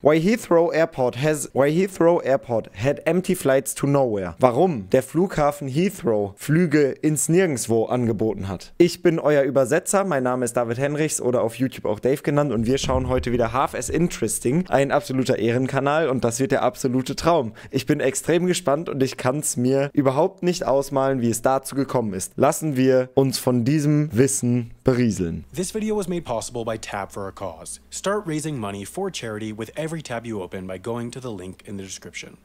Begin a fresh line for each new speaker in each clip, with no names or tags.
Why Heathrow Airport had empty flights to nowhere. Warum der Flughafen Heathrow Flüge ins Nirgendwo angeboten hat. Ich bin euer Übersetzer, mein Name ist David Henrichs oder auf YouTube auch Dave genannt und wir schauen heute wieder Half as Interesting, ein absoluter Ehrenkanal und das wird der absolute Traum. Ich bin extrem gespannt und ich kann es mir überhaupt nicht ausmalen, wie es dazu gekommen ist. Lassen wir uns von diesem Wissen berieseln.
This video was made possible by Tab for a Cause. Start raising money for charity with every tab you open by going to the link in the description.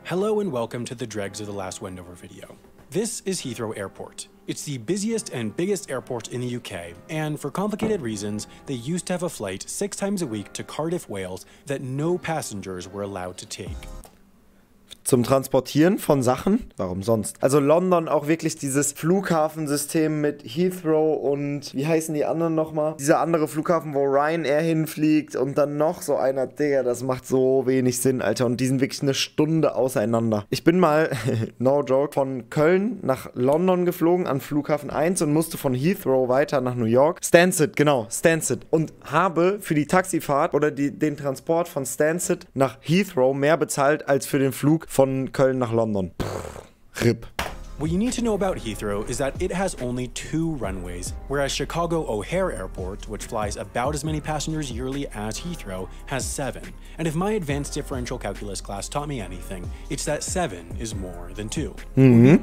Hello and welcome to the dregs of the last Wendover video. This is Heathrow Airport. It's the busiest and biggest airport in the UK, and for complicated reasons, they used to have a flight 6 times a week to Cardiff, Wales that no passengers were allowed to take.
Zum Transportieren von Sachen? Warum sonst? Also London auch wirklich dieses Flughafensystem mit Heathrow und wie heißen die anderen nochmal? Dieser andere Flughafen, wo Ryanair hinfliegt und dann noch so einer, Digga, das macht so wenig Sinn, Alter. Und die sind wirklich eine Stunde auseinander. Ich bin mal, no joke, von Köln nach London geflogen an Flughafen 1 und musste von Heathrow weiter nach New York. Stansted, genau, Stansted. Und habe für die Taxifahrt oder den Transport von Stansted nach Heathrow mehr bezahlt als für den Flug von Köln nach London. RIP.
What you need to know about Heathrow is that it has only 2 runways, whereas Chicago O'Hare Airport, which flies about as many passengers yearly as Heathrow, has 7. And if my advanced differential calculus class taught me anything, it's that 7 is more than 2.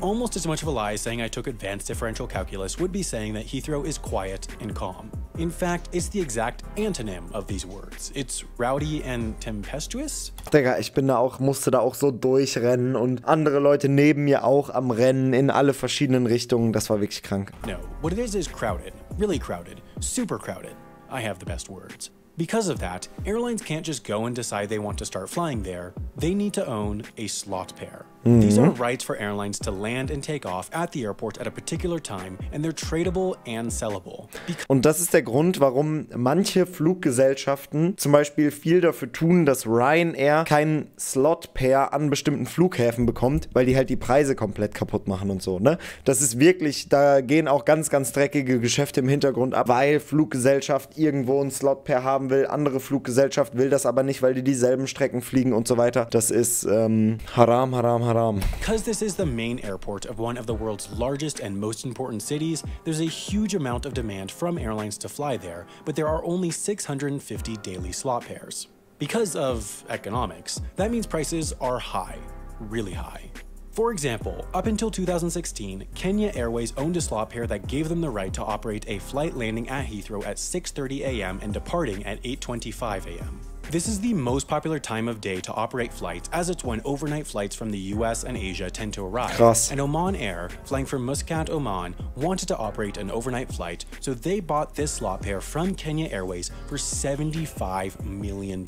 Almost as much of a lie as saying I took advanced differential calculus would be saying that Heathrow is quiet and calm. In fact, it's the exact antonym of these words. It's rowdy and tempestuous.
Digga, ich bin musste da auch so durchrennen und andere Leute neben mir auch am Rennen in alle verschiedenen Richtungen. Das war wirklich krank.
No, what it is crowded. Really crowded. Super crowded. I have the best words. Because of that, airlines can't just go and decide they want to start flying there. They need to own a slot pair. These are rights for airlines to land and take off at the airport at a particular time, and they're tradable and sellable.
Und das ist der Grund, warum manche Fluggesellschaften zum Beispiel viel dafür tun, dass Ryanair keinen Slot-Pair an bestimmten Flughäfen bekommt, weil die halt die Preise komplett kaputt machen und so, ne? Das ist wirklich, da gehen auch ganz, ganz dreckige Geschäfte im Hintergrund ab, weil Fluggesellschaft irgendwo einen Slot-Pair haben will, andere Fluggesellschaft will das aber nicht, weil die dieselben Strecken fliegen und so weiter. Das ist haram, haram, haram.
Because this is the main airport of one of the world's largest and most important cities, there's a huge amount of demand from airlines to fly there, but there are only 650 daily slot pairs. Because of economics, that means prices are high, really high. For example, up until 2016, Kenya Airways owned a slot pair that gave them the right to operate a flight landing at Heathrow at 6:30 a.m. and departing at 8:25 a.m. This is the most popular time of day to operate flights, as it's when overnight flights from the US and Asia tend to arrive.
Krass.
And Oman Air, flying from Muscat, Oman, wanted to operate an overnight flight, so they bought this slot pair from Kenya Airways for $75 million.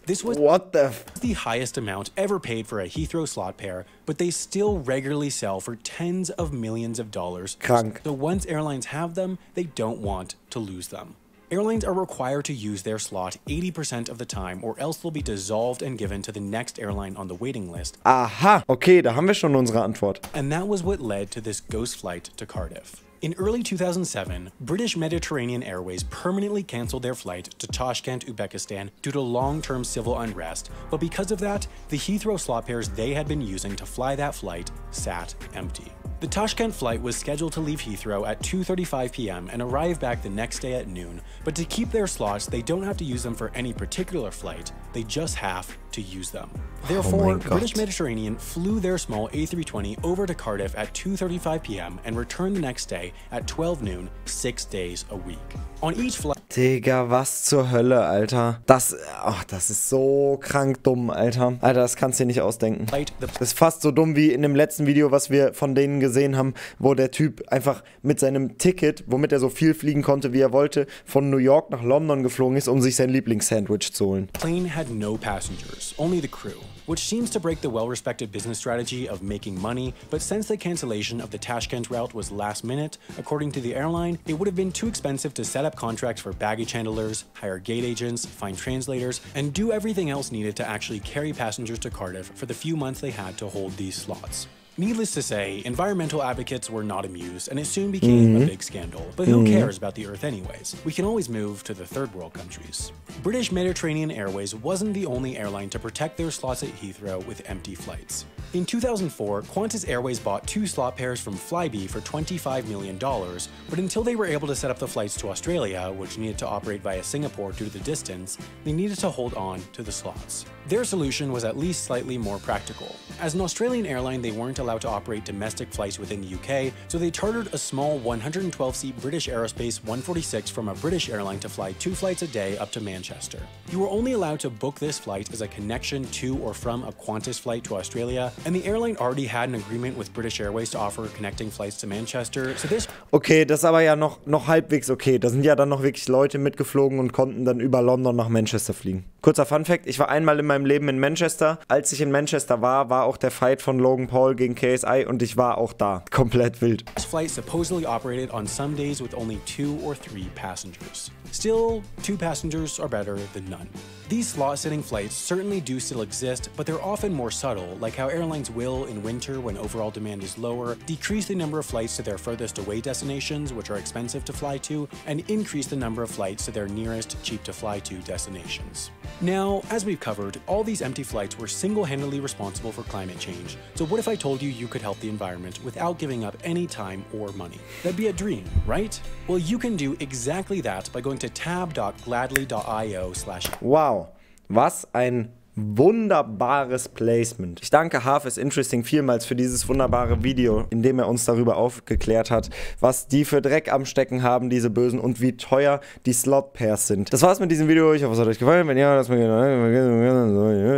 This was the highest amount ever paid for a Heathrow slot pair, but they still regularly sell for tens of millions of dollars.
Krank.
So once airlines have them, they don't want to lose them. Airlines are required to use their slot 80% of the time, or else they'll be dissolved and given to the next airline on the waiting list.
Aha, okay, da haben wir schon unsere Antwort.
And that was what led to this ghost flight to Cardiff. In early 2007, British Mediterranean Airways permanently canceled their flight to Tashkent, Uzbekistan due to long-term civil unrest, but because of that, the Heathrow slot pairs they had been using to fly that flight sat empty. The Tashkent flight was scheduled to leave Heathrow at 2:35 p.m. and arrive back the next day at noon, but to keep their slots, they don't have to use them for any particular flight, they just have to use them. Therefore, British Mediterranean flew their small A320 over to Cardiff at 2:35 p.m. and returned the next day at 12 noon, 6 days a week. On each flight...
Digga, was zur Hölle, Alter. Das ist so krank dumm, Alter. Alter, das kannst du dir nicht ausdenken. Das ist fast so dumm wie in dem letzten Video, was wir von denen gesehen haben, wo der Typ einfach mit seinem Ticket, womit er so viel fliegen konnte, wie er wollte, von New York nach London geflogen ist, um sich sein Lieblingssandwich zu holen.
Plane had no passengers, only the crew, which seems to break the well-respected business strategy of making money, but since the cancellation of the Tashkent route was last minute, according to the airline, it would have been too expensive to set up contracts for baggage handlers, hire gate agents, find translators, and do everything else needed to actually carry passengers to Cardiff for the few months they had to hold these slots. Needless to say, environmental advocates were not amused, and it soon became a big scandal. But who cares about the Earth anyways? We can always move to the third world countries. British Mediterranean Airways wasn't the only airline to protect their slots at Heathrow with empty flights. In 2004, Qantas Airways bought 2 slot pairs from Flybe for $25 million, but until they were able to set up the flights to Australia, which needed to operate via Singapore due to the distance, they needed to hold on to the slots. Their solution was at least slightly more practical. As an Australian airline, they weren't allowed to operate domestic flights within the UK, so they chartered a small 112-seat British Aerospace 146 from a British airline to fly 2 flights a day up to Manchester. You were only allowed to book this flight as a connection to or from a Qantas flight to Australia, and the airline already had an agreement with British Airways to offer connecting flights to Manchester, so this...
Okay, das ist aber ja noch halbwegs okay. Da sind ja dann noch wirklich Leute mitgeflogen und konnten dann über London nach Manchester fliegen. Kurzer Funfact, ich war einmal in meinem Leben in Manchester. Als ich in Manchester war auch der Fight von Logan Paul gegen KSI und ich war auch da. Komplett wild.
This flight supposedly operated on some days with only 2 or 3 passengers. Still, 2 passengers are better than none. These slot-sitting flights certainly do still exist, but they're often more subtle, like how airlines will, in winter when overall demand is lower, decrease the number of flights to their furthest away destinations, which are expensive to fly to, and increase the number of flights to their nearest, cheap-to-fly-to destinations. Now, as we've covered, all these empty flights were single-handedly responsible for climate change, so what if I told you could help the environment without giving up any time or money? That'd be a dream, right? Well, you can do exactly that by going to tab.gladly.io/.
Wow, was ein wunderbares Placement. Ich danke Half is Interesting vielmals für dieses wunderbare Video, in dem er uns darüber aufgeklärt hat, was die für Dreck am Stecken haben, diese Bösen, und wie teuer die Slot-Pairs sind. Das war's mit diesem Video. Ich hoffe, es hat euch gefallen. Wenn ja, wir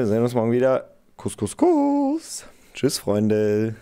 sehen uns morgen wieder. Kuss, Kuss, Kuss. Tschüss, Freunde.